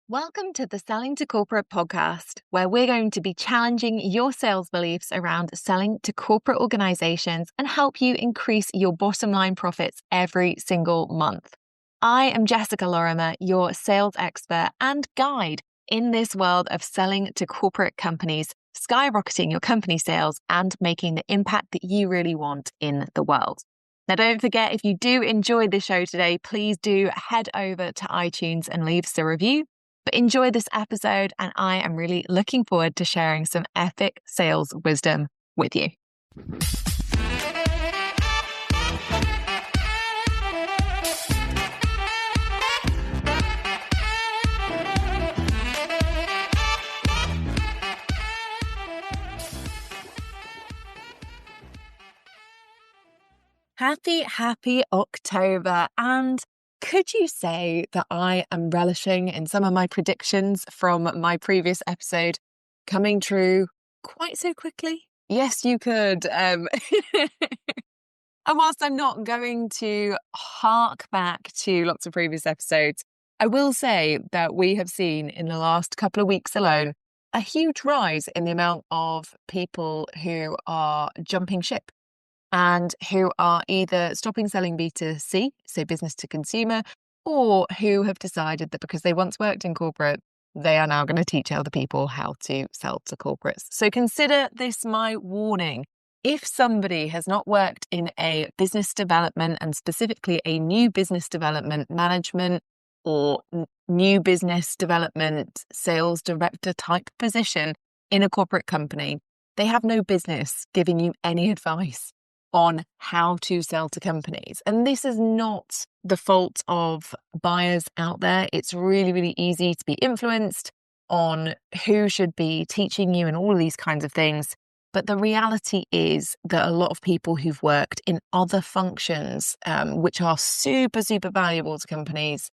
Welcome to the Selling to Corporate podcast, where we're going to be challenging your sales beliefs around selling to corporate organizations and help you increase your bottom line profits every single month. I am Jessica Lorimer, your sales expert and guide in this world of selling to corporate companies, skyrocketing your company sales and making the impact that you really want in the world. Now, don't forget, if you do enjoy the show today, please do head over to iTunes and leave us a review. But enjoy this episode, and I am really looking forward to sharing some epic sales wisdom with you. Happy October. And could you say that I am relishing in some of my predictions from my previous episode coming true quite so quickly? Yes, you could. And whilst I'm not going to hark back to lots of previous episodes, I will say that we have seen in the last couple of weeks alone a huge rise in the amount of people who are jumping ship and who are either stopping selling B2C, so business to consumer, or who have decided that because they once worked in corporate, they are now going to teach other people how to sell to corporates. So consider this my warning. If somebody has not worked in a business development and specifically a new business development management or new business development sales director type position in a corporate company, they have no business giving you any advice on how to sell to companies. And this is not the fault of buyers out there. It's really, really easy to be influenced on who should be teaching you and all of these kinds of things. But the reality is that a lot of people who've worked in other functions, which are super, super valuable to companies,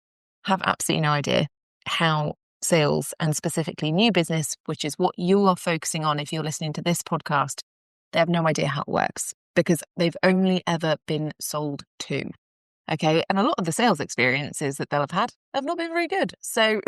have absolutely no idea how sales and specifically new business, which is what you are focusing on if you're listening to this podcast, they have no idea how it works, because they've only ever been sold to. Okay. And a lot of the sales experiences that they'll have had have not been very good. So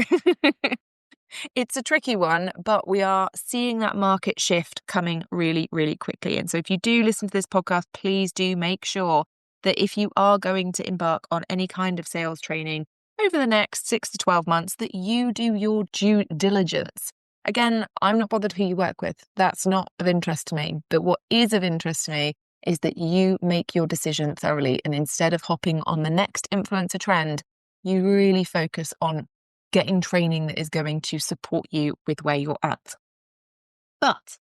it's a tricky one, but we are seeing that market shift coming really, really quickly. And so if you do listen to this podcast, please do make sure that if you are going to embark on any kind of sales training over the next 6 to 12 months, that you do your due diligence. Again, I'm not bothered who you work with. That's not of interest to me. But what is of interest to me is that you make your decision thoroughly. And instead of hopping on the next influencer trend, you really focus on getting training that is going to support you with where you're at. But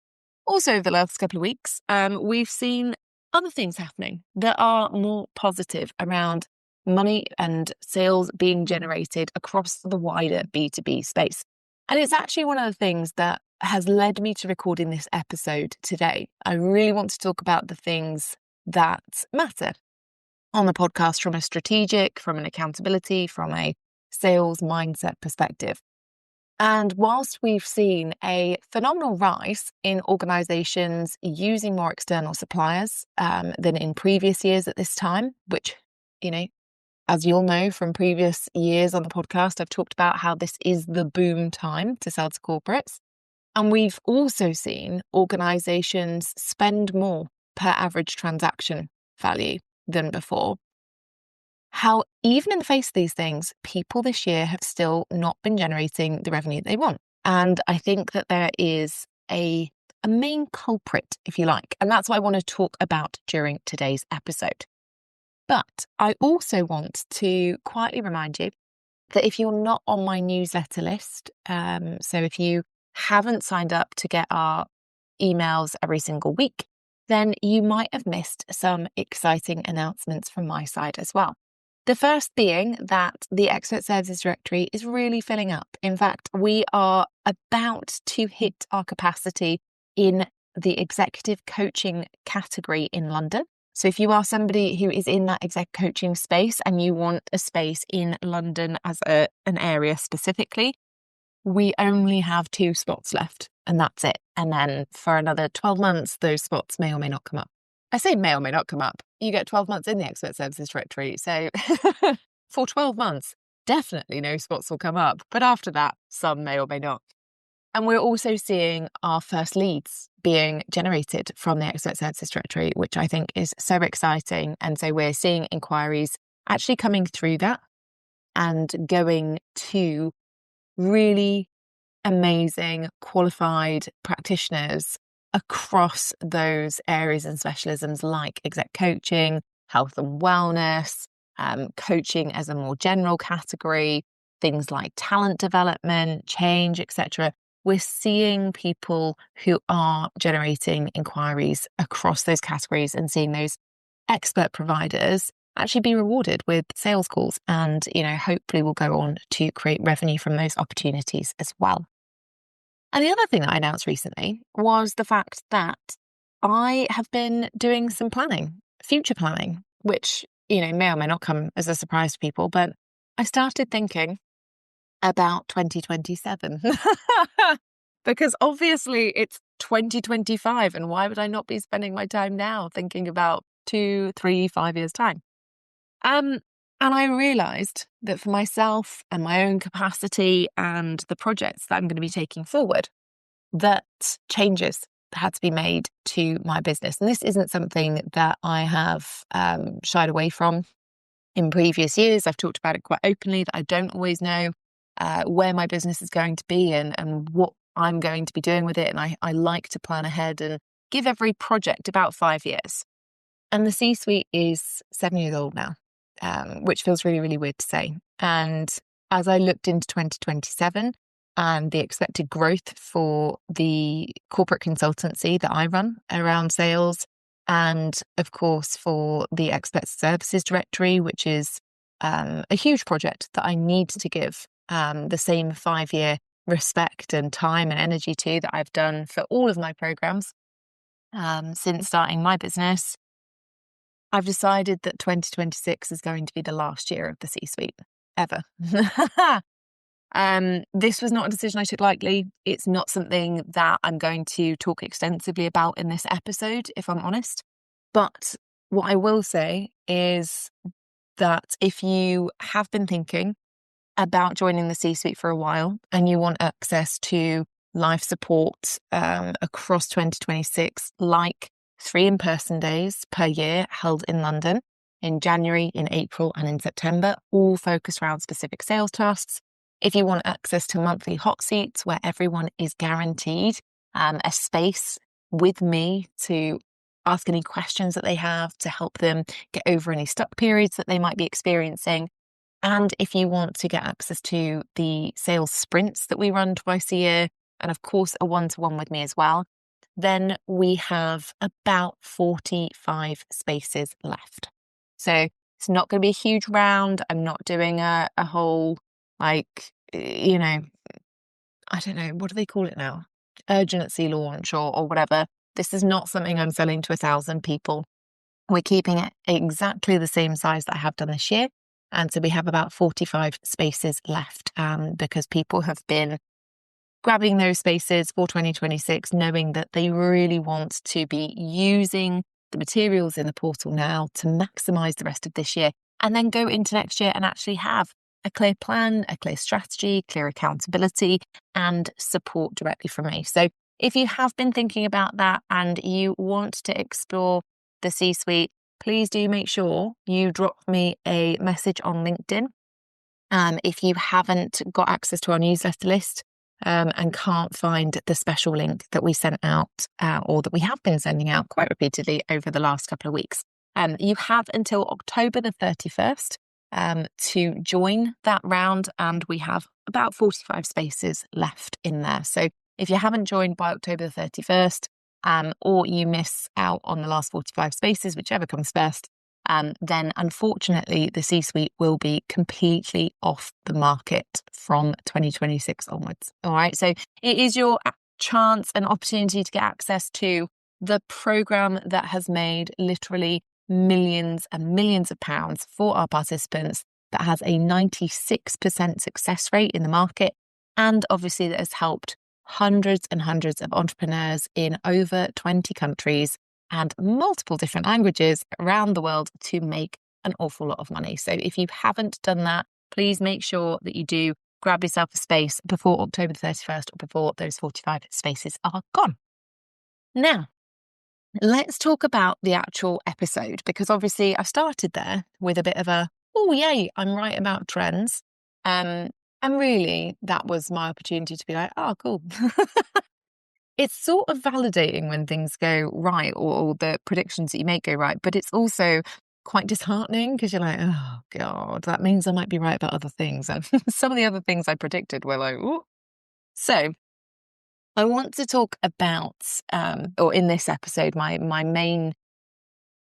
also over the last couple of weeks, we've seen other things happening that are more positive around money and sales being generated across the wider B2B space. And it's actually one of the things that has led me to recording this episode today. I really want to talk about the things that matter on the podcast from a strategic, from an accountability, from a sales mindset perspective. And whilst we've seen a phenomenal rise in organizations using more external suppliers than in previous years at this time, which, as you'll know from previous years on the podcast, I've talked about how this is the boom time to sell to corporates. And we've also seen organizations spend more per average transaction value than before. How even in the face of these things, people this year have still not been generating the revenue they want. And I think that there is a main culprit, if you like. And that's what I want to talk about during today's episode. But I also want to quietly remind you that if you're not on my newsletter list, so if you haven't signed up to get our emails every single week, then you might have missed some exciting announcements from my side as well. The first being that the Expert Services Directory is really filling up. In fact, we are about to hit our capacity in the executive coaching category in London. So if you are somebody who is in that exec coaching space and you want a space in London as an area specifically, we only have 2 spots left and that's it. And then for another 12 months, those spots may or may not come up. I say may or may not come up. You get 12 months in the Expert Services Directory. So for 12 months, definitely no spots will come up. But after that, some may or may not. And we're also seeing our first leads being generated from the expert services directory, which I think is so exciting. And so we're seeing inquiries actually coming through that and going to really amazing qualified practitioners across those areas and specialisms like exec coaching, health and wellness, coaching as a more general category, things like talent development, change, etc. We're seeing people who are generating inquiries across those categories and seeing those expert providers actually be rewarded with sales calls and, hopefully will go on to create revenue from those opportunities as well. And the other thing that I announced recently was the fact that I have been doing some planning, future planning, which, may or may not come as a surprise to people, but I started thinking about 2027 because obviously it's 2025. And why would I not be spending my time now thinking about 2, 3, 5 years' time? And I realised that for myself and my own capacity and the projects that I'm going to be taking forward, that changes had to be made to my business. And this isn't something that I have shied away from in previous years. I've talked about it quite openly, that I don't always know where my business is going to be and what I'm going to be doing with it. And I like to plan ahead and give every project about 5 years. And the C-suite is 7 years old now, which feels really, really weird to say. And as I looked into 2027 and the expected growth for the corporate consultancy that I run around sales, and of course for the expert services directory, which is a huge project that I need to give the same 5-year respect and time and energy to that I've done for all of my programs since starting my business, I've decided that 2026 is going to be the last year of the C-suite ever. This was not a decision I took lightly. It's not something that I'm going to talk extensively about in this episode, if I'm honest. But what I will say is that if you have been thinking about joining the C-suite for a while and you want access to life support across 2026, like 3 in-person days per year held in London in January, in April, and in September, all focused around specific sales tasks. If you want access to monthly hot seats where everyone is guaranteed a space with me to ask any questions that they have, to help them get over any stuck periods that they might be experiencing. And if you want to get access to the sales sprints that we run twice a year, and of course a one-to-one with me as well, then we have about 45 spaces left. So it's not going to be a huge round. I'm not doing a whole, I don't know, what do they call it now? Urgency launch or whatever. This is not something I'm selling to 1,000 people. We're keeping it exactly the same size that I have done this year. And so we have about 45 spaces left because people have been grabbing those spaces for 2026, knowing that they really want to be using the materials in the portal now to maximize the rest of this year and then go into next year and actually have a clear plan, a clear strategy, clear accountability, and support directly from me. So if you have been thinking about that and you want to explore the C-suite, please do make sure you drop me a message on LinkedIn. If you haven't got access to our newsletter list and can't find the special link that we sent out or that we have been sending out quite repeatedly over the last couple of weeks, you have until October the 31st to join that round, and we have about 45 spaces left in there. So if you haven't joined by October the 31st, or you miss out on the last 45 spaces, whichever comes first, then unfortunately the C-suite will be completely off the market from 2026 onwards. All right. So it is your chance and opportunity to get access to the program that has made literally millions and millions of pounds for our participants, that has a 96% success rate in the market, and obviously that has helped hundreds and hundreds of entrepreneurs in over 20 countries and multiple different languages around the world to make an awful lot of money. So if you haven't done that, please make sure that you do grab yourself a space before October the 31st or before those 45 spaces are gone. Now, let's talk about the actual episode, because obviously I started there with a bit of a, oh, yay, I'm right about trends. And really, that was my opportunity to be like, oh, cool. It's sort of validating when things go right, or the predictions that you make go right, but it's also quite disheartening because you're like, oh, God, that means I might be right about other things. And some of the other things I predicted were like, oh. So I want to talk about, or in this episode, my main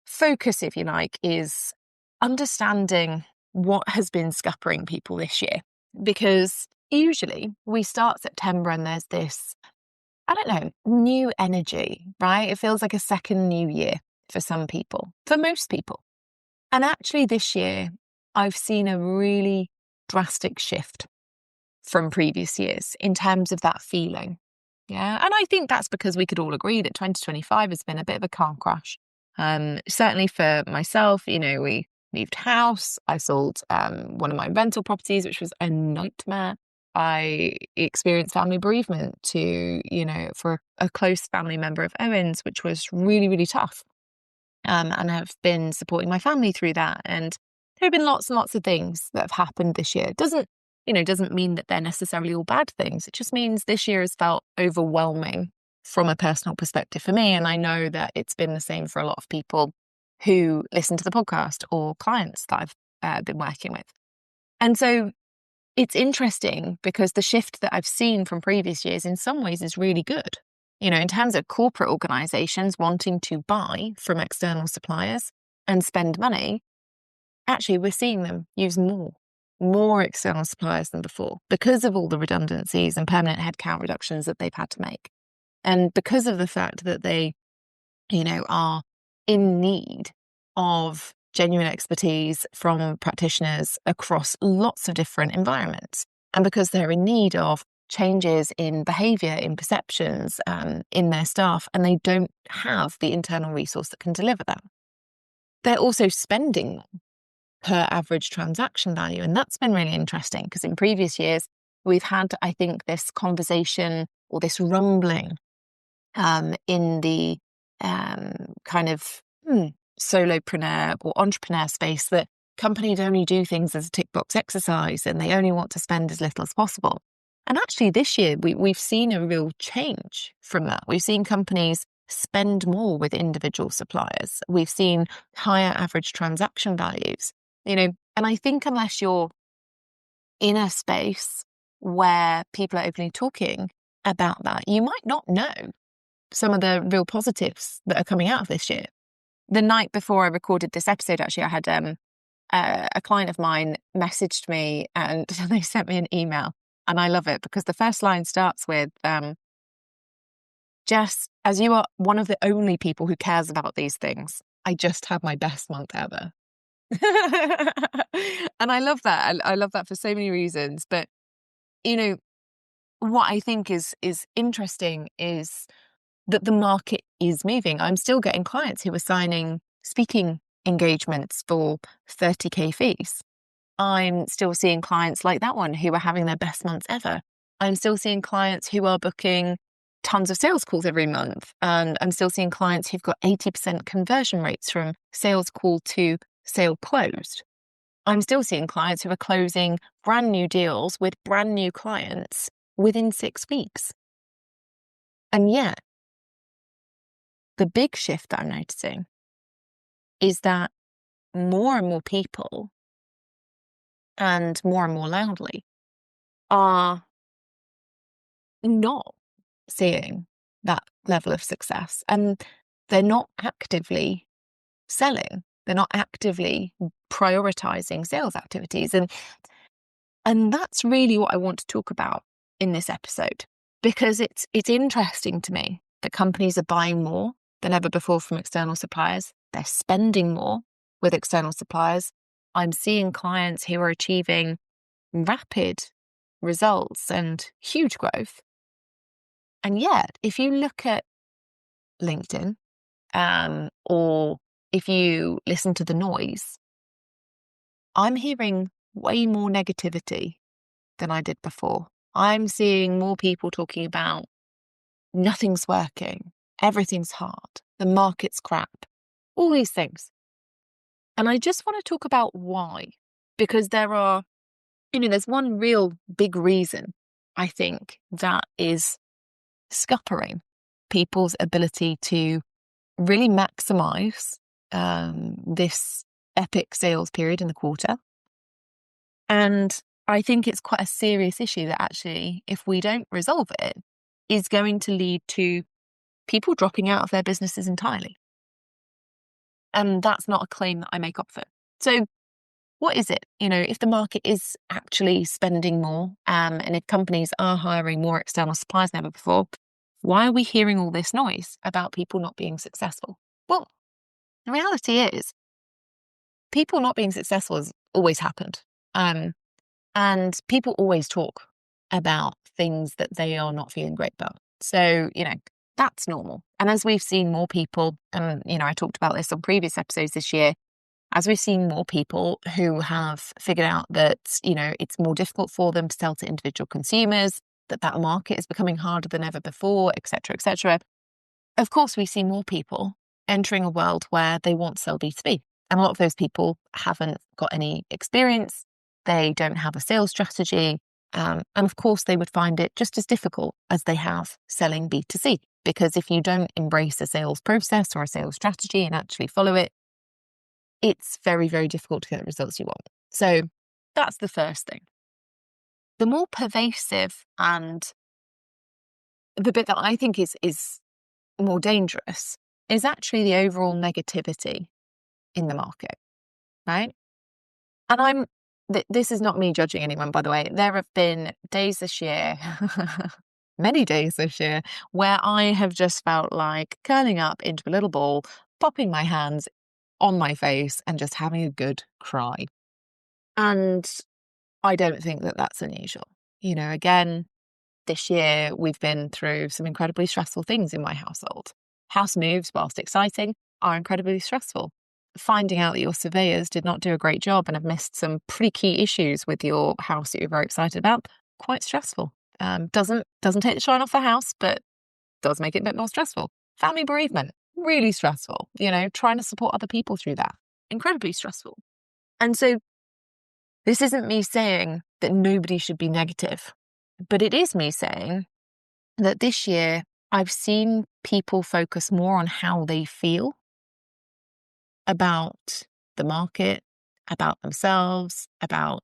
focus, if you like, is understanding what has been scuppering people this year. Because usually we start September and there's this, I don't know, new energy, right? It feels like a second new year for some people, for most people. And actually this year, I've seen a really drastic shift from previous years in terms of that feeling. Yeah. And I think that's because we could all agree that 2025 has been a bit of a car crash. Certainly for myself, we moved house. I sold one of my rental properties, which was a nightmare. I experienced family bereavement for a close family member of Owen's, which was really, really tough. And I've been supporting my family through that. And there have been lots and lots of things that have happened this year. It doesn't mean that they're necessarily all bad things. It just means this year has felt overwhelming from a personal perspective for me. And I know that it's been the same for a lot of people who listen to the podcast or clients that I've been working with. And so it's interesting because the shift that I've seen from previous years in some ways is really good. In terms of corporate organizations wanting to buy from external suppliers and spend money, actually we're seeing them use more external suppliers than before because of all the redundancies and permanent headcount reductions that they've had to make. And because of the fact that they, are in need of genuine expertise from practitioners across lots of different environments. And because they're in need of changes in behaviour, in perceptions, in their staff, and they don't have the internal resource that can deliver that. They're also spending more per average transaction value. And that's been really interesting because in previous years, we've had, I think, this conversation or this rumbling in the kind of solopreneur or entrepreneur space that companies only do things as a tick box exercise and they only want to spend as little as possible. And actually this year, we've seen a real change from that. We've seen companies spend more with individual suppliers. We've seen higher average transaction values. And I think unless you're in a space where people are openly talking about that, you might not know some of the real positives that are coming out of this year. The night before I recorded this episode, actually, I had a client of mine messaged me and they sent me an email. And I love it because the first line starts with, Jess, as you are one of the only people who cares about these things, I just had my best month ever. And I love that. I love that for so many reasons. But, what I think is interesting is that the market is moving. I'm still getting clients who are signing speaking engagements for 30k fees. I'm still seeing clients like that one who are having their best months ever. I'm still seeing clients who are booking tons of sales calls every month. And I'm still seeing clients who've got 80% conversion rates from sales call to sale closed. I'm still seeing clients who are closing brand new deals with brand new clients within 6 weeks. And yet, the big shift that I'm noticing is that more and more people, and more loudly, are not seeing that level of success. And they're not actively selling. They're not actively prioritizing sales activities. And that's really what I want to talk about in this episode, because it's interesting to me that companies are buying more than ever before from external suppliers. They're spending more with external suppliers. I'm seeing clients who are achieving rapid results and huge growth. And yet, if you look at LinkedIn, or if you listen to the noise, I'm hearing way more negativity than I did before. I'm seeing more people talking about nothing's working, everything's hard, the market's crap, all these things. And I just want to talk about why, because there's one real big reason, I think, that is scuppering people's ability to really maximize this epic sales period in the quarter. And I think it's quite a serious issue that actually, if we don't resolve it, is going to lead to people dropping out of their businesses entirely. And that's not a claim that I make up for. So what is it? If the market is actually spending more and if companies are hiring more external suppliers than ever before, why are we hearing all this noise about people not being successful? Well, the reality is people not being successful has always happened. And people always talk about things that they are not feeling great about. So, that's normal. And as we've seen more people, and, I talked about this on previous episodes this year, as we've seen more people who have figured out that, it's more difficult for them to sell to individual consumers, that market is becoming harder than ever before, et cetera, et cetera. Of course, we see more people entering a world where they want to sell B2B. And a lot of those people haven't got any experience. They don't have a sales strategy. And of course, they would find it just as difficult as they have selling B2C. Because if you don't embrace a sales process or a sales strategy and actually follow it, it's very, very difficult to get the results you want. So that's the first thing. The more pervasive and the bit that I think is more dangerous is actually the overall negativity in the market, right? And this is not me judging anyone, by the way. There have been days this year, many days this year, where I have just felt like curling up into a little ball, popping my hands on my face and just having a good cry. And I don't think that that's unusual. Again, this year we've been through some incredibly stressful things in my household. House moves, whilst exciting, are incredibly stressful. Finding out that your surveyors did not do a great job and have missed some pretty key issues with your house that you're very excited about, quite stressful. Doesn't take the shine off the house, but does make it a bit more stressful. Family bereavement, really stressful. Trying to support other people through that, incredibly stressful. And so this isn't me saying that nobody should be negative, but it is me saying that this year I've seen people focus more on how they feel about the market, about themselves, about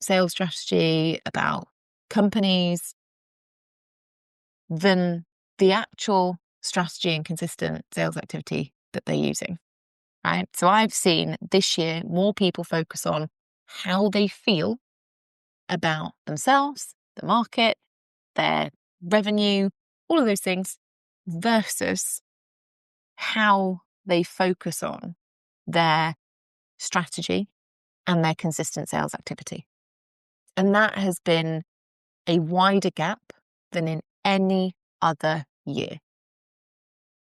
sales strategy, about companies, than the actual strategy and consistent sales activity that they're using, right? So I've seen this year more people focus on how they feel about themselves, the market, their revenue, all of those things, versus how they focus on their strategy and their consistent sales activity. And that has been a wider gap than in any other year.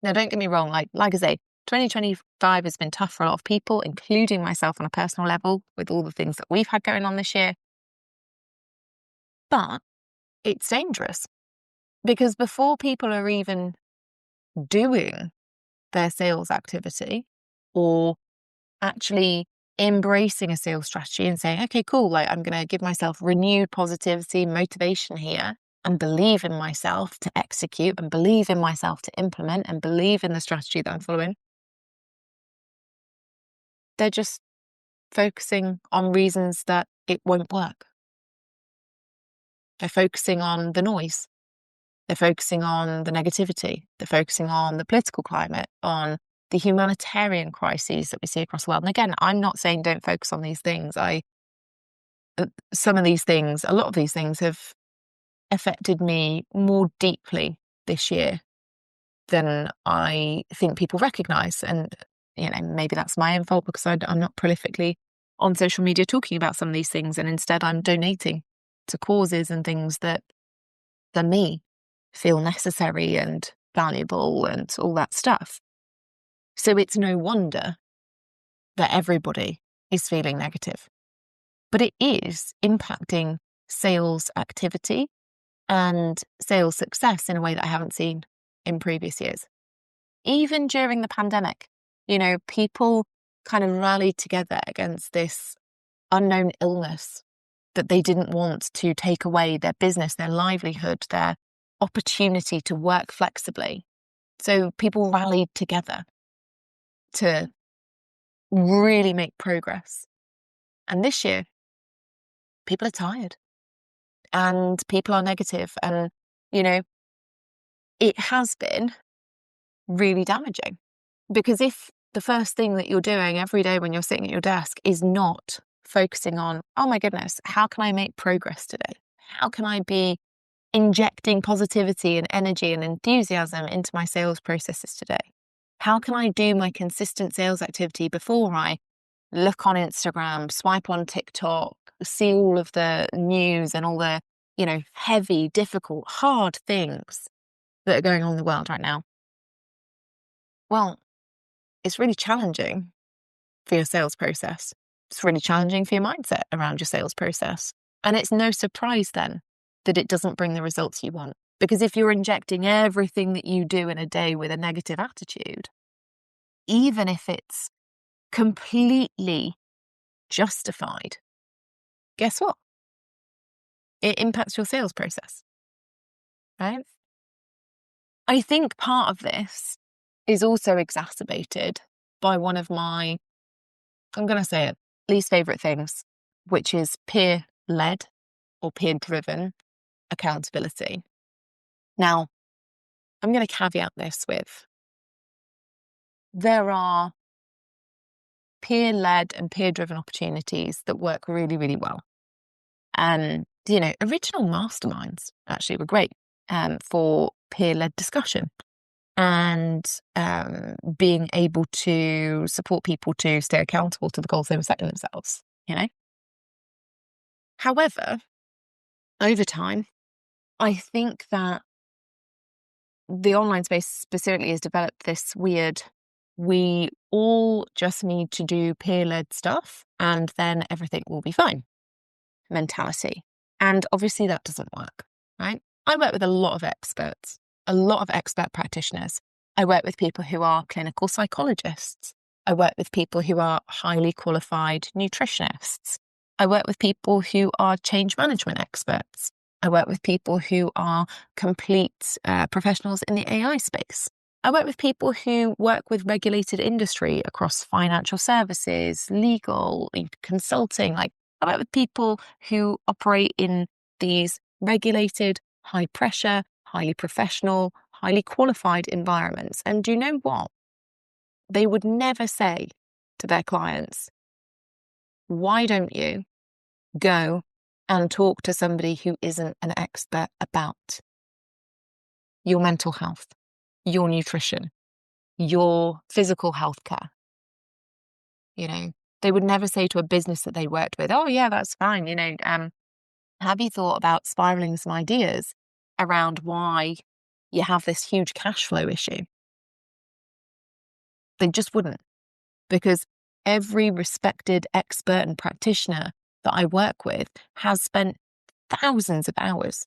Now, don't get me wrong, like I say, 2025 has been tough for a lot of people, including myself on a personal level, with all the things that we've had going on this year. But it's dangerous because before people are even doing their sales activity or actually embracing a sales strategy and saying, okay, cool, like I'm going to give myself renewed positivity, motivation here, and believe in myself to execute and believe in myself to implement and believe in the strategy that I'm following. They're just focusing on reasons that it won't work. They're focusing on the noise. They're focusing on the negativity. They're focusing on the political climate, on the humanitarian crises that we see across the world. And again, I'm not saying don't focus on these things. A lot of these things have affected me more deeply this year than I think people recognise. And, maybe that's my own fault because I'm not prolifically on social media talking about some of these things. And instead I'm donating to causes and things that, for me, feel necessary and valuable and all that stuff. So it's no wonder that everybody is feeling negative. but it is impacting sales activity and sales success in a way that I haven't seen in previous years. Even during the pandemic, people kind of rallied together against this unknown illness that they didn't want to take away their business, their livelihood, their opportunity to work flexibly. So people rallied together to really make progress. And this year, people are tired and people are negative, and, it has been really damaging, because if the first thing that you're doing every day when you're sitting at your desk is not focusing on, oh my goodness, how can I make progress today? How can I be injecting positivity and energy and enthusiasm into my sales processes today? How can I do my consistent sales activity before I look on Instagram, swipe on TikTok, see all of the news and all the, heavy, difficult, hard things that are going on in the world right now? Well, it's really challenging for your sales process. It's really challenging for your mindset around your sales process. And it's no surprise then that it doesn't bring the results you want. Because if you're injecting everything that you do in a day with a negative attitude, even if it's completely justified, guess what? It impacts your sales process, right? I think part of this is also exacerbated by one of my, I'm going to say it, least favorite things, which is peer-led or peer-driven accountability. Now, I'm going to caveat this with, there are peer-led and peer-driven opportunities that work really, really well. And, original masterminds actually were great for peer-led discussion and being able to support people to stay accountable to the goals they were setting themselves, However, over time, I think that the online space specifically has developed this weird, we all just need to do peer-led stuff and then everything will be fine mentality. And obviously that doesn't work, right? I work with a lot of experts, a lot of expert practitioners. I work with people who are clinical psychologists. I work with people who are highly qualified nutritionists. I work with people who are change management experts. I work with people who are complete professionals in the AI space. I work with people who work with regulated industry across financial services, legal, consulting. I work with people who operate in these regulated, high pressure, highly professional, highly qualified environments. And do you know what? They would never say to their clients, why don't you go and talk to somebody who isn't an expert about your mental health, your nutrition, your physical health care? They would never say to a business that they worked with, oh yeah, that's fine. Have you thought about spiraling some ideas around why you have this huge cash flow issue? They just wouldn't, because every respected expert and practitioner that I work with has spent thousands of hours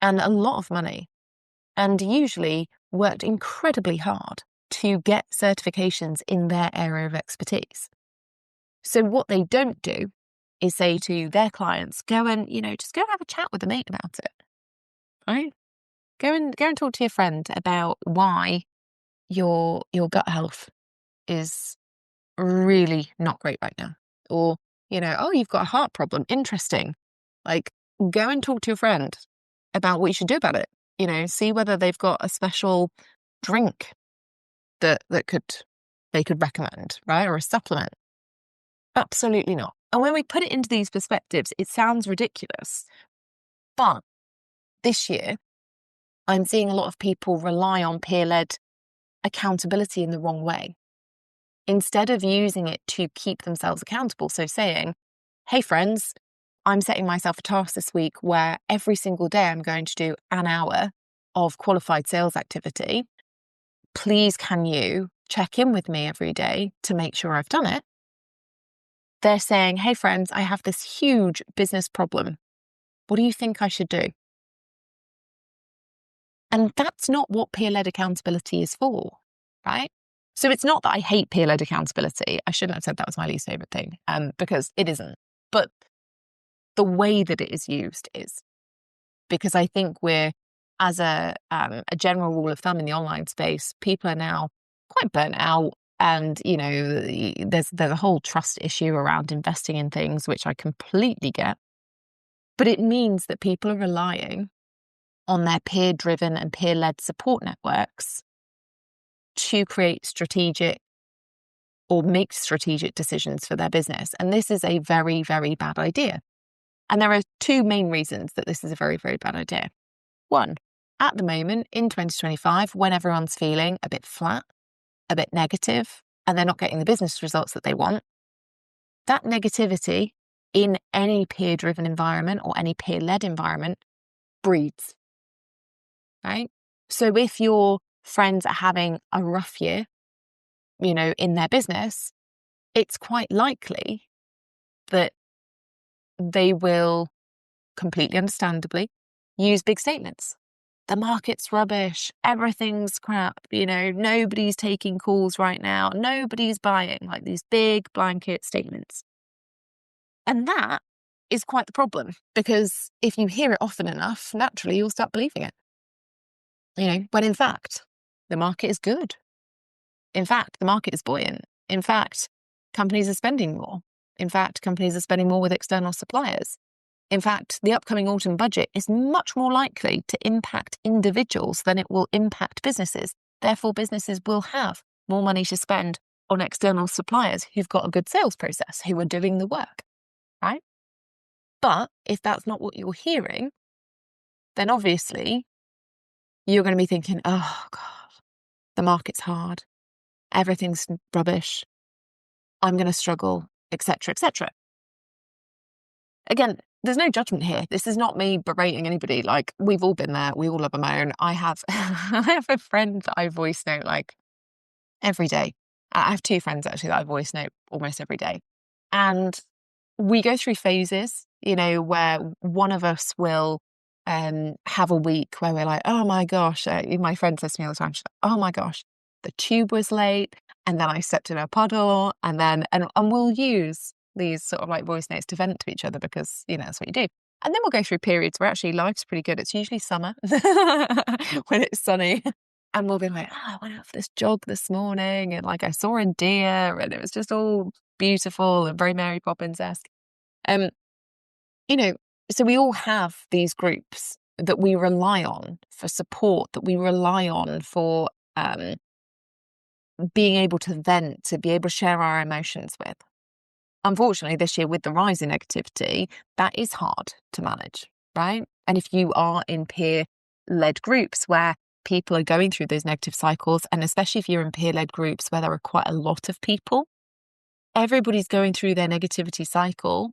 and a lot of money, and usually worked incredibly hard to get certifications in their area of expertise. So what they don't do is say to their clients, go and, just go and have a chat with a mate about it, right? Go and talk to your friend about why your gut health is really not great right now. Or, oh, you've got a heart problem. Interesting. Go and talk to your friend about what you should do about it. See whether they've got a special drink that they could recommend, right? Or a supplement. Absolutely not. And when we put it into these perspectives, it sounds ridiculous. But this year, I'm seeing a lot of people rely on peer-led accountability in the wrong way, instead of using it to keep themselves accountable. So saying, hey friends, I'm setting myself a task this week where every single day I'm going to do an hour of qualified sales activity. Please, can you check in with me every day to make sure I've done it? They're saying, hey, friends, I have this huge business problem. What do you think I should do? And that's not what peer-led accountability is for, right? So it's not that I hate peer-led accountability. I shouldn't have said that was my least favorite thing, because it isn't. But the way that it is used is, because I think we're, as a general rule of thumb in the online space, people are now quite burnt out. And, there's a whole trust issue around investing in things, which I completely get. But it means that people are relying on their peer-driven and peer-led support networks to create strategic or make strategic decisions for their business. And this is a very, very bad idea. And there are two main reasons that this is a very, very bad idea. One, at the moment in 2025, when everyone's feeling a bit flat, a bit negative, and they're not getting the business results that they want, that negativity in any peer-driven environment or any peer-led environment breeds, right? So if your friends are having a rough year, in their business, it's quite likely that they will, completely understandably, use big statements. The market's rubbish, everything's crap, nobody's taking calls right now, nobody's buying, like these big blanket statements. And that is quite the problem, because if you hear it often enough, naturally you'll start believing it. When in fact, the market is good. In fact, the market is buoyant. In fact, companies are spending more. In fact, companies are spending more with external suppliers. In fact, the upcoming autumn budget is much more likely to impact individuals than it will impact businesses. Therefore, businesses will have more money to spend on external suppliers who've got a good sales process, who are doing the work, right? But if that's not what you're hearing, then obviously you're going to be thinking, oh God, the market's hard. Everything's rubbish. I'm going to struggle, etc., etc. Again, there's no judgment here. This is not me berating anybody. Like, we've all been there. We all have a moan. I have I have a friend that I voice note like every day. I have two friends actually that I voice note almost every day. And we go through phases, where one of us will have a week where we're like, oh my gosh, my friend says to me all the time, she's like, oh my gosh, the tube was late, and then I stepped in a puddle, and we'll use these sort of like voice notes to vent to each other, because that's what you do. And then we'll go through periods where actually life's pretty good. It's usually summer when it's sunny, and we'll be like, I went out for this jog this morning, and like I saw a deer, and it was just all beautiful and very Mary Poppins-esque. So we all have these groups that we rely on for support, that we rely on for being able to vent, to be able to share our emotions with. Unfortunately, this year, with the rise in negativity, that is hard to manage, right? And if you are in peer-led groups where people are going through those negative cycles, and especially if you're in peer-led groups where there are quite a lot of people, everybody's going through their negativity cycle,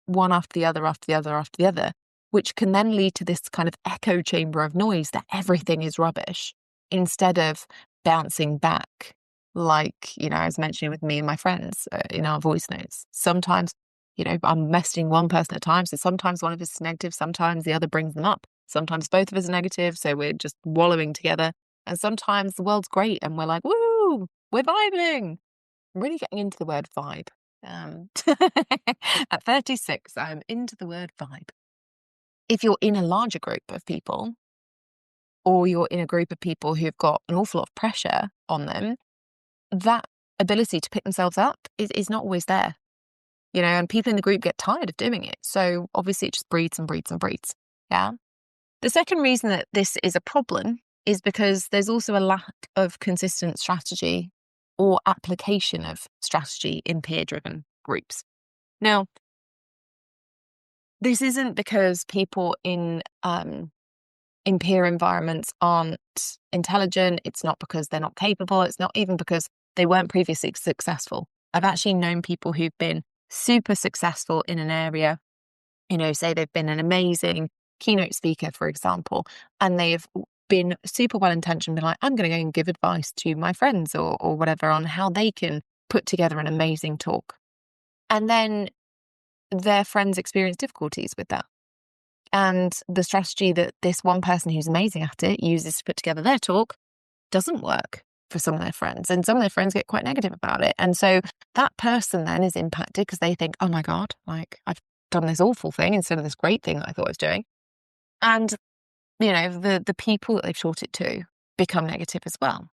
one after the other, after the other, after the other, which can then lead to this kind of echo chamber of noise that everything is rubbish, instead of bouncing back. Like, I was mentioning with me and my friends in our voice notes. Sometimes, I'm messaging one person at a time. So sometimes one of us is negative. Sometimes the other brings them up. Sometimes both of us are negative. So we're just wallowing together. And sometimes the world's great and we're like, woo, we're vibing. I'm really getting into the word vibe. At 36, I'm into the word vibe. If you're in a larger group of people, or you're in a group of people who've got an awful lot of pressure on them, that ability to pick themselves up is not always there, and people in the group get tired of doing it. So obviously it just breeds and breeds and breeds. Yeah. The second reason that this is a problem is because there's also a lack of consistent strategy or application of strategy in peer-driven groups. Now, this isn't because people in peer environments aren't intelligent. It's not because they're not capable. It's not even because they weren't previously successful. I've actually known people who've been super successful in an area, say they've been an amazing keynote speaker, for example, and they've been super well-intentioned, been like, I'm going to go and give advice to my friends or whatever on how they can put together an amazing talk. And then their friends experience difficulties with that. And the strategy that this one person who's amazing at it uses to put together their talk doesn't work for some of their friends. And some of their friends get quite negative about it. And so that person then is impacted because they think, oh my God, like I've done this awful thing instead of this great thing that I thought I was doing. And, the people that they've taught it to become negative as well.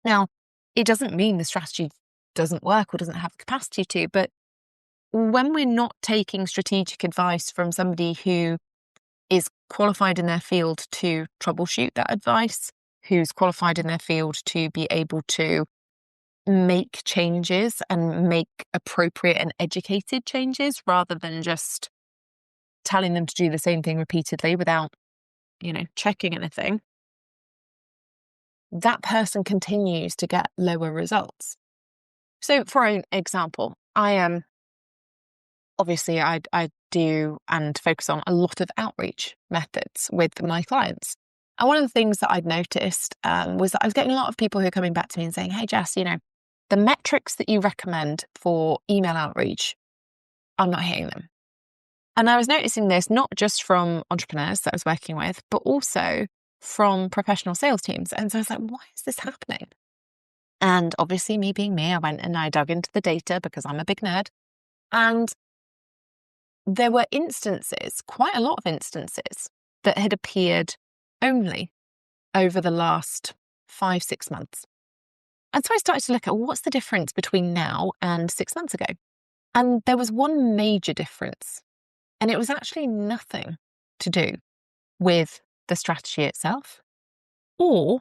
Now, it doesn't mean the strategy doesn't work or doesn't have the capacity to, but when we're not taking strategic advice from somebody who is qualified in their field to troubleshoot that advice, who's qualified in their field to be able to make changes and make appropriate and educated changes rather than just telling them to do the same thing repeatedly without, checking anything, that person continues to get lower results. So for an example, I am obviously I do and focus on a lot of outreach methods with my clients. And one of the things that I'd noticed was that I was getting a lot of people who are coming back to me and saying, hey, Jess, the metrics that you recommend for email outreach, I'm not hitting them. And I was noticing this not just from entrepreneurs that I was working with, but also from professional sales teams. And so I was like, why is this happening? And obviously, me being me, I went and I dug into the data because I'm a big nerd. And there were instances, quite a lot of instances, that had appeared only over the last 5-6 months. And so I started to look at what's the difference between now and 6 months ago. And there was one major difference. And it was actually nothing to do with the strategy itself or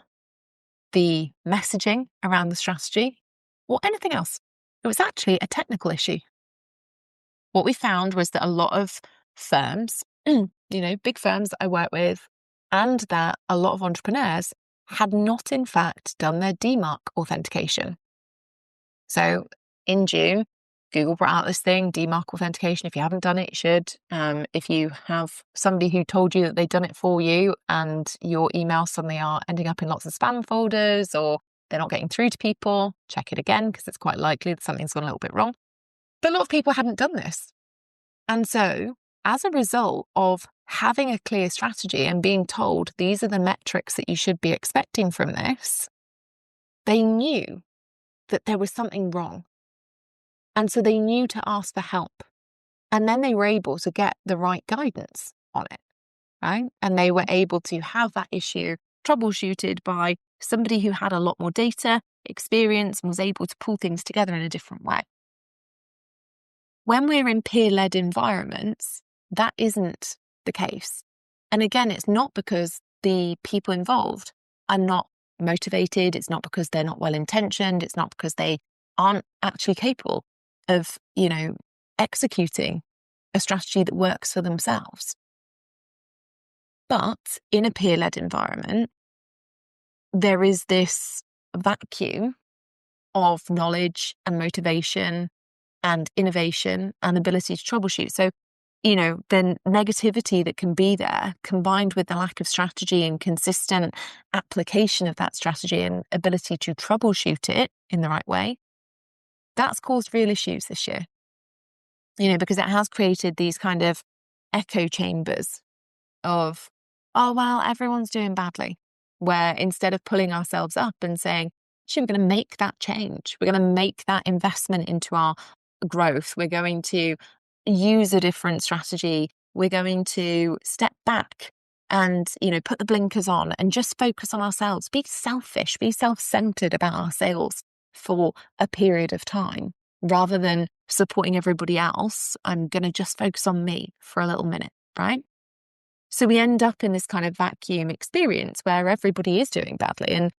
the messaging around the strategy or anything else. It was actually a technical issue. What we found was that a lot of firms, big firms that I work with, and that a lot of entrepreneurs had not in fact done their DMARC authentication. So in June, Google brought out this thing, DMARC authentication. If you haven't done it, you should. If you have somebody who told you that they've done it for you and your emails suddenly are ending up in lots of spam folders or they're not getting through to people, check it again because it's quite likely that something's gone a little bit wrong. But a lot of people hadn't done this. And so as a result of having a clear strategy and being told these are the metrics that you should be expecting from this, they knew that there was something wrong. And so they knew to ask for help. And then they were able to get the right guidance on it, right? And they were able to have that issue troubleshooted by somebody who had a lot more data, experience, and was able to pull things together in a different way. When we're in peer-led environments, that isn't the case. And again, it's not because the people involved are not motivated. It's not because they're not well-intentioned. It's not because they aren't actually capable of, executing a strategy that works for themselves. But in a peer-led environment, there is this vacuum of knowledge and motivation and innovation and ability to troubleshoot. So, the negativity that can be there combined with the lack of strategy and consistent application of that strategy and ability to troubleshoot it in the right way, that's caused real issues this year, because it has created these kind of echo chambers of, oh, well, everyone's doing badly, where instead of pulling ourselves up and saying, actually, we're going to make that change. We're going to make that investment into our growth. We're going to use a different strategy. We're going to step back and, put the blinkers on and just focus on ourselves. Be selfish, be self-centered about our sales for a period of time rather than supporting everybody else. I'm going to just focus on me for a little minute, right? So we end up in this kind of vacuum experience where everybody is doing badly. And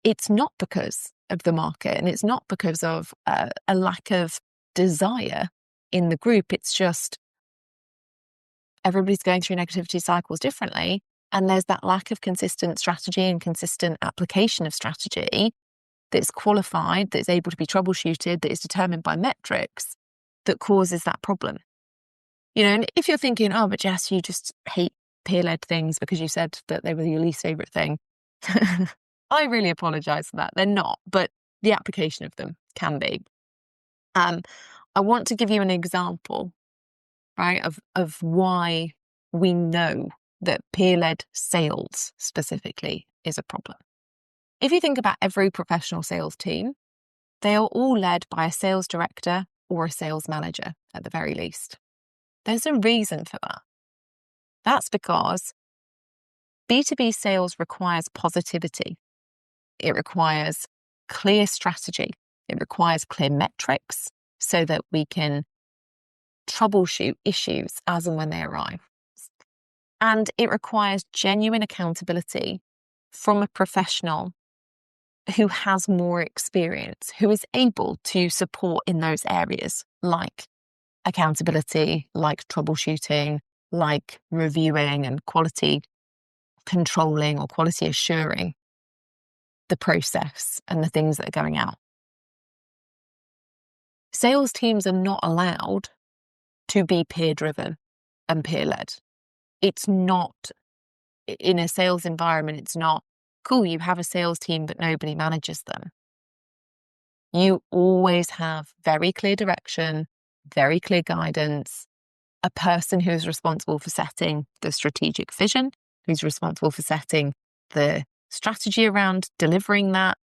it's not because of the market and it's not because of a lack of desire in the group. It's just everybody's going through negativity cycles differently. And there's that lack of consistent strategy and consistent application of strategy that's qualified, that's able to be troubleshooted, that is determined by metrics that causes that problem. And if you're thinking, oh, but Jess, you just hate peer-led things because you said that they were your least favorite thing. I really apologize for that. They're not, but the application of them can be. I want to give you an example, right, of why we know that peer-led sales specifically is a problem. If you think about every professional sales team, they are all led by a sales director or a sales manager at the very least. There's a reason for that. That's because B2B sales requires positivity. It requires clear strategy. It requires clear metrics so that we can troubleshoot issues as and when they arise. And it requires genuine accountability from a professional who has more experience, who is able to support in those areas like accountability, like troubleshooting, like reviewing and quality controlling or quality assuring the process and the things that are going out. Sales teams are not allowed to be peer-driven and peer-led. It's not, in a sales environment, it's not, cool, you have a sales team, but nobody manages them. You always have very clear direction, very clear guidance, a person who is responsible for setting the strategic vision, who's responsible for setting the strategy around delivering that,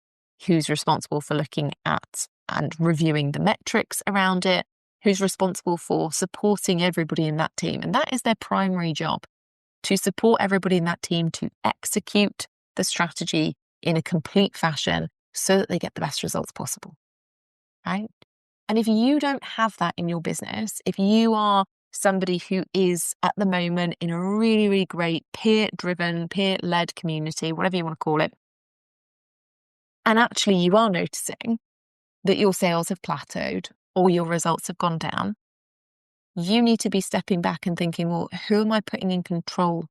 who's responsible for looking at and reviewing the metrics around it, who's responsible for supporting everybody in that team. And that is their primary job, to support everybody in that team to execute the strategy in a complete fashion so that they get the best results possible, right? And if you don't have that in your business, if you are somebody who is at the moment in a really, really great peer-driven, peer-led community, whatever you want to call it, and actually you are noticing that your sales have plateaued or your results have gone down, you need to be stepping back and thinking, well, who am I putting in control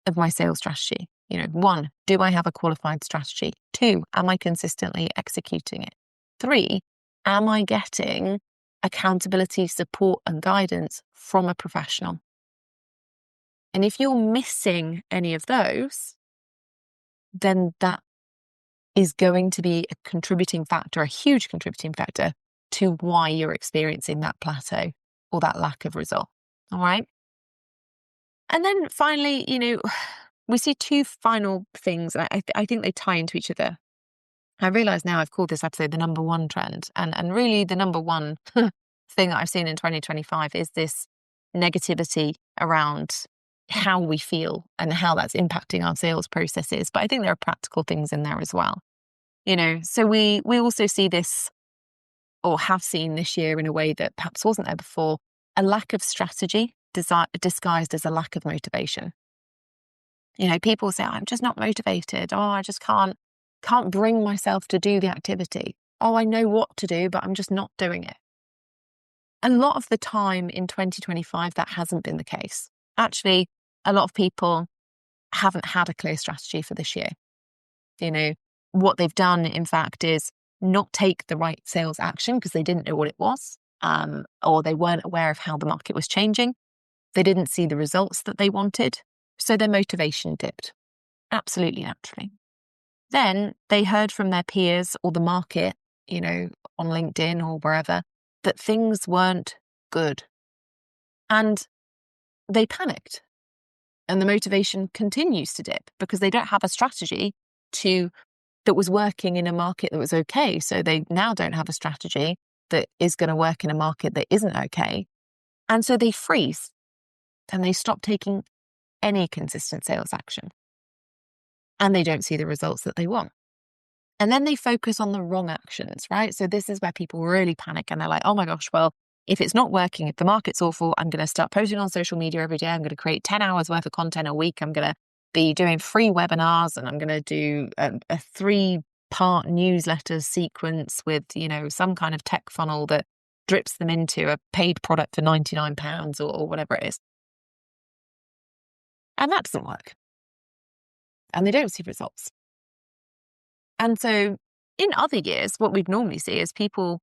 of my sales strategy? 1, do I have a qualified strategy? 2, am I consistently executing it? 3, am I getting accountability, support, and guidance from a professional? And if you're missing any of those, then that is going to be a contributing factor, a huge contributing factor to why you're experiencing that plateau or that lack of result. All right. And then finally, we see 2 final things, and I think they tie into each other. I realise now I've called this episode the number 1 trend. And really the number 1 thing that I've seen in 2025 is this negativity around how we feel and how that's impacting our sales processes. But I think there are practical things in there as well. So we also see this, or have seen this year in a way that perhaps wasn't there before, a lack of strategy disguised as a lack of motivation. People say, I'm just not motivated. Oh, I just can't bring myself to do the activity. Oh, I know what to do, but I'm just not doing it. A lot of the time in 2025, that hasn't been the case. Actually, a lot of people haven't had a clear strategy for this year. What they've done, in fact, is not take the right sales action because they didn't know what it was, or they weren't aware of how the market was changing. They didn't see the results that they wanted, so their motivation dipped. Absolutely naturally. Then they heard from their peers or the market, on LinkedIn or wherever, that things weren't good. And they panicked. And the motivation continues to dip because they don't have a strategy that was working in a market that was okay. So they now don't have a strategy that is going to work in a market that isn't okay. And so they freeze and they stop taking any consistent sales action. And they don't see the results that they want. And then they focus on the wrong actions, right? So this is where people really panic and they're like, oh my gosh, well, if it's not working, if the market's awful, I'm going to start posting on social media every day. I'm going to create 10 hours worth of content a week. I'm going to be doing free webinars and I'm going to do a 3-part newsletter sequence with, some kind of tech funnel that drips them into a paid product for £99 or whatever it is. And that doesn't work. And they don't see results. And so in other years, what we'd normally see is people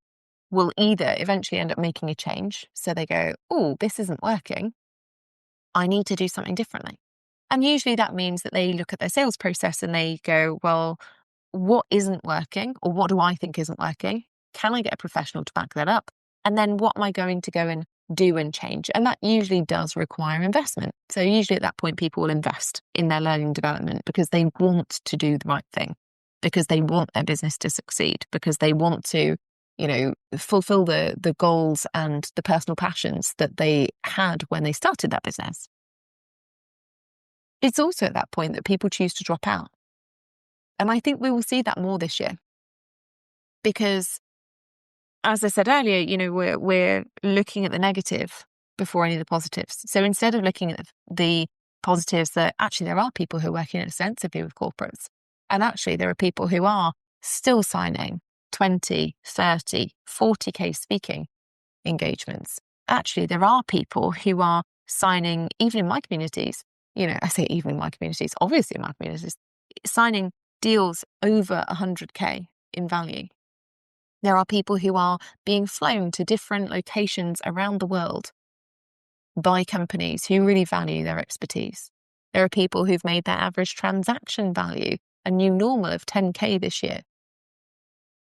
will either eventually end up making a change. So they go, oh, this isn't working. I need to do something differently. And usually that means that they look at their sales process and they go, well, what isn't working, or what do I think isn't working? Can I get a professional to back that up? And then what am I going to go and do and change? And that usually does require investment. So usually at that point, people will invest in their learning development because they want to do the right thing, because they want their business to succeed, because they want to, fulfill the goals and the personal passions that they had when they started that business. It's also at that point that people choose to drop out. And I think we will see that more this year because, as I said earlier, we're looking at the negative before any of the positives. So instead of looking at the positives, that actually there are people who are working extensively with corporates, and actually there are people who are still signing 20, 30, 40K speaking engagements. Actually, there are people who are signing, even in my communities, I say even in my communities, obviously in my communities, signing deals over 100K in value. There are people who are being flown to different locations around the world by companies who really value their expertise. There are people who've made their average transaction value a new normal of 10K this year.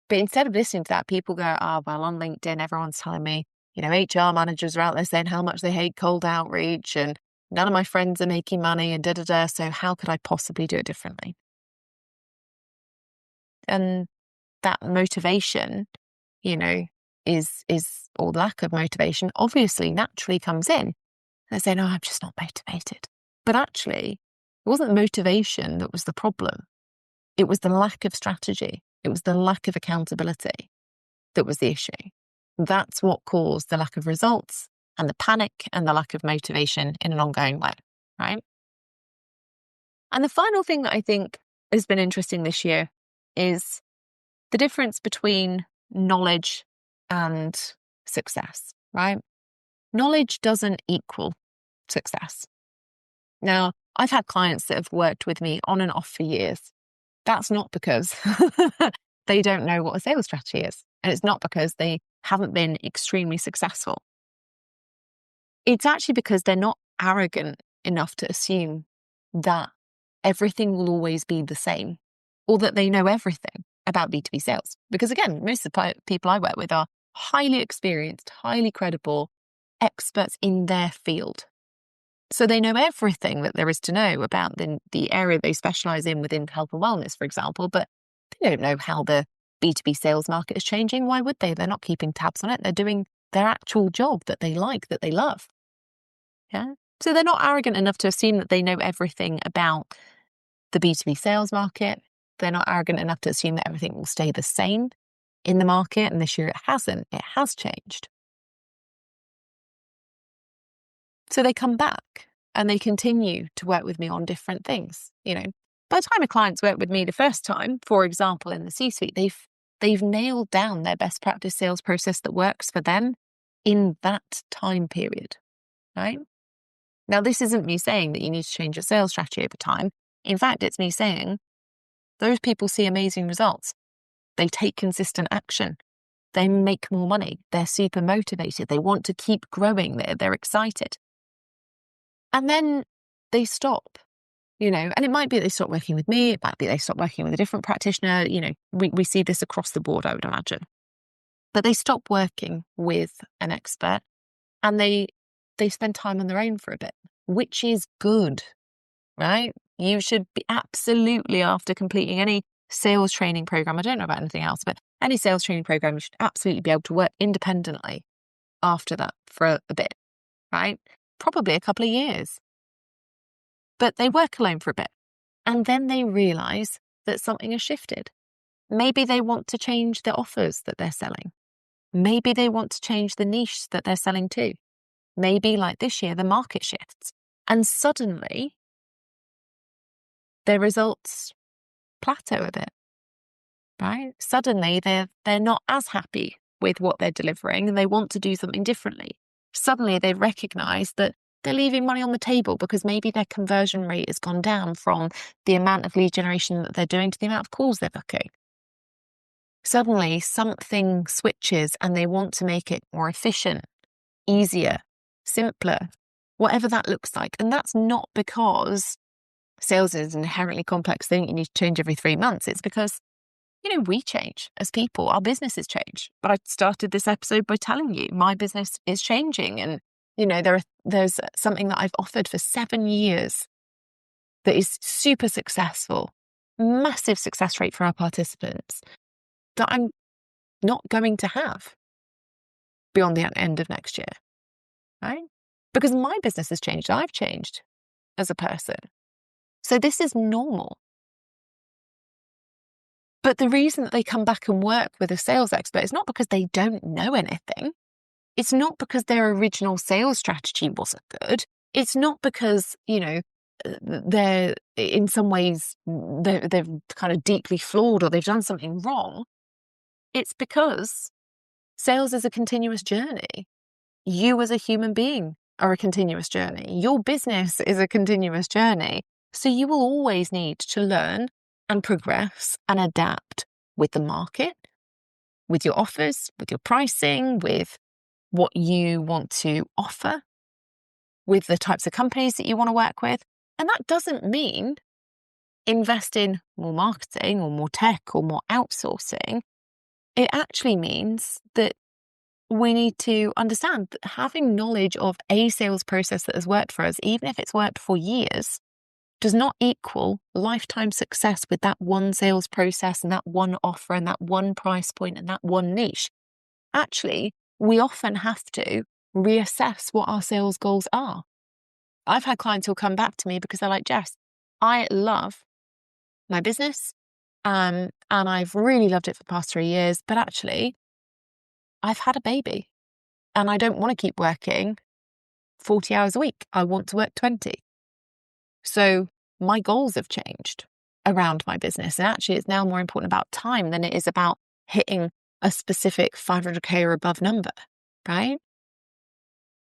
But instead of listening to that, people go, well, on LinkedIn, everyone's telling me, HR managers are out there saying how much they hate cold outreach and none of my friends are making money and da-da-da, so how could I possibly do it differently? And that motivation, or lack of motivation, obviously naturally comes in. They say, no, I'm just not motivated. But actually, it wasn't motivation that was the problem. It was the lack of strategy. It was the lack of accountability that was the issue. That's what caused the lack of results and the panic and the lack of motivation in an ongoing way, right? And the final thing that I think has been interesting this year is the difference between knowledge and success, right? Knowledge doesn't equal success. Now, I've had clients that have worked with me on and off for years. That's not because they don't know what a sales strategy is. And it's not because they haven't been extremely successful. It's actually because they're not arrogant enough to assume that everything will always be the same or that they know everything about B2B sales. Because again, most of the people I work with are highly experienced, highly credible, experts in their field. So they know everything that there is to know about the area they specialize in within health and wellness, for example, but they don't know how the B2B sales market is changing. Why would they? They're not keeping tabs on it. They're doing their actual job that they like, that they love. Yeah. So they're not arrogant enough to assume that they know everything about the B2B sales market. They're not arrogant enough to assume that everything will stay the same in the market. And this year it hasn't. It has changed. So they come back and they continue to work with me on different things. By the time a client's worked with me the first time, for example, in the C-suite, they've nailed down their best practice sales process that works for them in that time period, right? Now, this isn't me saying that you need to change your sales strategy over time. In fact, it's me saying those people see amazing results. They take consistent action. They make more money. They're super motivated. They want to keep growing. They're excited. And then they stop, and it might be they stop working with me. It might be they stop working with a different practitioner. We see this across the board, I would imagine. But they stop working with an expert and they spend time on their own for a bit, which is good, right? You should be absolutely, after completing any sales training program, I don't know about anything else, but any sales training program, you should absolutely be able to work independently after that for a bit, right? Probably a couple of years. But they work alone for a bit and then they realize that something has shifted. Maybe they want to change the offers that they're selling. Maybe they want to change the niche that they're selling to. Maybe, like this year, the market shifts and suddenly their results plateau a bit, right? Suddenly they're not as happy with what they're delivering and they want to do something differently. Suddenly they recognize that they're leaving money on the table because maybe their conversion rate has gone down from the amount of lead generation that they're doing to the amount of calls they're booking. Suddenly something switches and they want to make it more efficient, easier, simpler, whatever that looks like. And that's not because sales is an inherently complex thing you need to change every 3 months. It's because We change as people, our businesses change. But I started this episode by telling you my business is changing. And, there's something that I've offered for 7 years that is super successful, massive success rate for our participants that I'm not going to have beyond the end of next year, right? Because my business has changed. I've changed as a person. So this is normal. But the reason that they come back and work with a sales expert is not because they don't know anything. It's not because their original sales strategy wasn't good. It's not because, they're in some ways, they're kind of deeply flawed or they've done something wrong. It's because sales is a continuous journey. You as a human being are a continuous journey. Your business is a continuous journey. So you will always need to learn and progress and adapt with the market, with your offers, with your pricing, with what you want to offer, with the types of companies that you want to work with. And that doesn't mean invest in more marketing or more tech or more outsourcing. It actually means that we need to understand that having knowledge of a sales process that has worked for us, even if it's worked for years, does not equal lifetime success with that one sales process and that one offer and that one price point and that one niche. Actually, we often have to reassess what our sales goals are. I've had clients who'll come back to me because they're like, Jess, I love my business and I've really loved it for the past 3 years, but actually I've had a baby and I don't want to keep working 40 hours a week. I want to work 20. So my goals have changed around my business. And actually, it's now more important about time than it is about hitting a specific 500K or above number, right?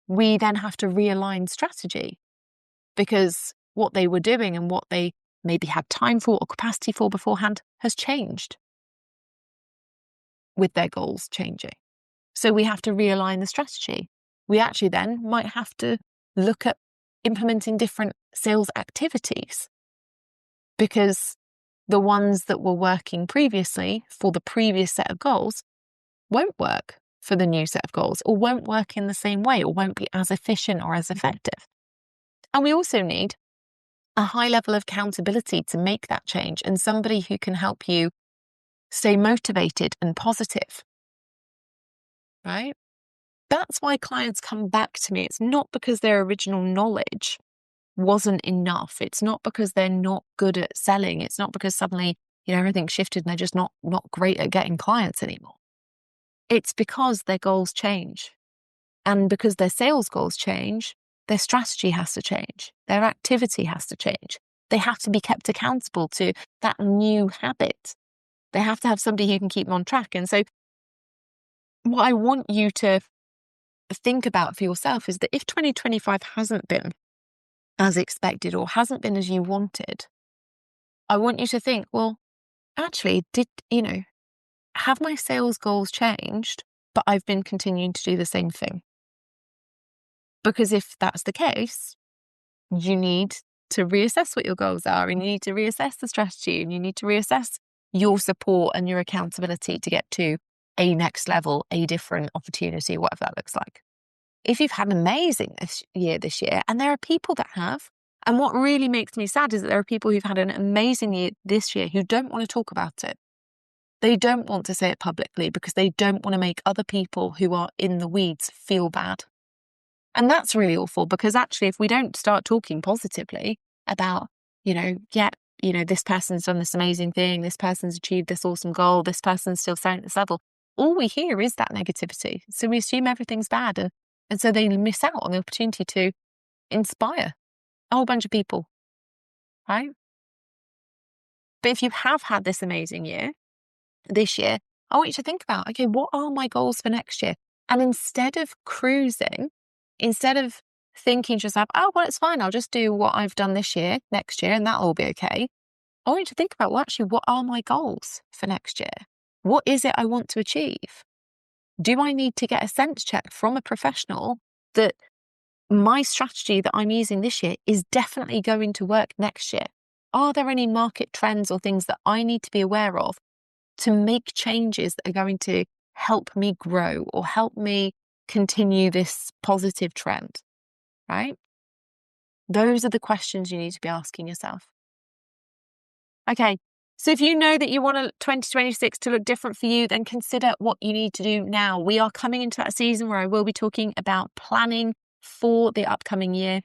We then have to realign strategy because what they were doing and what they maybe had time for or capacity for beforehand has changed with their goals changing. So we have to realign the strategy. We actually then might have to look at implementing different sales activities because the ones that were working previously for the previous set of goals won't work for the new set of goals or won't work in the same way or won't be as efficient or as effective. And we also need a high level of accountability to make that change and somebody who can help you stay motivated and positive, right? That's why clients come back to me. It's not because their original knowledge wasn't enough. It's not because they're not good at selling. It's not because suddenly, everything's shifted and they're just not great at getting clients anymore. It's because their goals change. And because their sales goals change, their strategy has to change. Their activity has to change. They have to be kept accountable to that new habit. They have to have somebody who can keep them on track. And so what I want you to think about for yourself is that if 2025 hasn't been as expected or hasn't been as you wanted, I want you to think, well, actually, have my sales goals changed, but I've been continuing to do the same thing? Because if that's the case, you need to reassess what your goals are and you need to reassess the strategy and you need to reassess your support and your accountability to get to a next level, a different opportunity, whatever that looks like. If you've had an amazing this year, and there are people that have, and what really makes me sad is that there are people who've had an amazing year this year who don't want to talk about it. They don't want to say it publicly because they don't want to make other people who are in the weeds feel bad. And that's really awful because actually, if we don't start talking positively about, this person's done this amazing thing, this person's achieved this awesome goal, this person's still staying at this level, all we hear is that negativity. So we assume everything's bad. And so they miss out on the opportunity to inspire a whole bunch of people, right? But if you have had this amazing year, this year, I want you to think about, okay, what are my goals for next year? And instead of cruising, instead of thinking just like, oh, well, it's fine, I'll just do what I've done this year, next year, and that'll all be okay. I want you to think about, well, actually, what are my goals for next year? What is it I want to achieve? Do I need to get a sense check from a professional that my strategy that I'm using this year is definitely going to work next year? Are there any market trends or things that I need to be aware of to make changes that are going to help me grow or help me continue this positive trend, right? Those are the questions you need to be asking yourself. Okay, so if you know that you want 2026 to look different for you, then consider what you need to do now. We are coming into that season where I will be talking about planning for the upcoming year.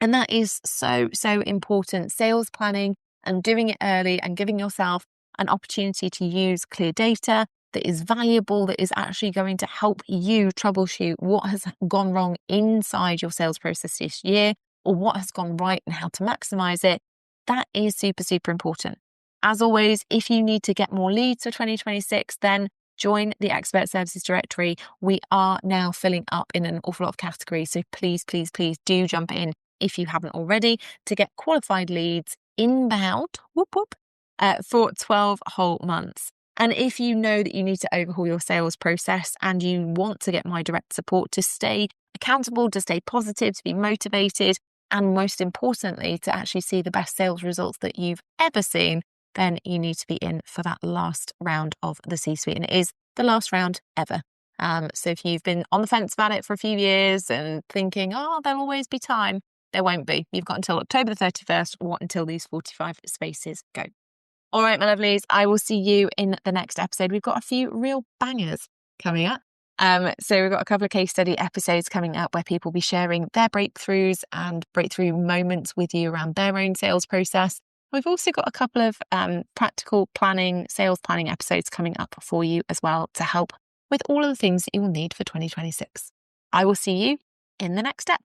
And that is so, so important. Sales planning and doing it early and giving yourself an opportunity to use clear data that is valuable, that is actually going to help you troubleshoot what has gone wrong inside your sales process this year or what has gone right and how to maximize it. That is super, super important. As always, if you need to get more leads for 2026, then join the Expert Services Directory. We are now filling up in an awful lot of categories. So please, please, please do jump in if you haven't already to get qualified leads inbound for 12 whole months. And if you know that you need to overhaul your sales process and you want to get my direct support to stay accountable, to stay positive, to be motivated, and most importantly, to actually see the best sales results that you've ever seen, then you need to be in for that last round of the C-suite. And it is the last round ever. So if you've been on the fence about it for a few years and thinking, oh, there'll always be time, there won't be. You've got until October the 31st or until these 45 spaces go. All right, my lovelies, I will see you in the next episode. We've got a few real bangers coming up. So we've got a couple of case study episodes coming up where people will be sharing their breakthroughs and breakthrough moments with you around their own sales process. We've also got a couple of practical planning, sales planning episodes coming up for you as well to help with all of the things that you will need for 2026. I will see you in the next step.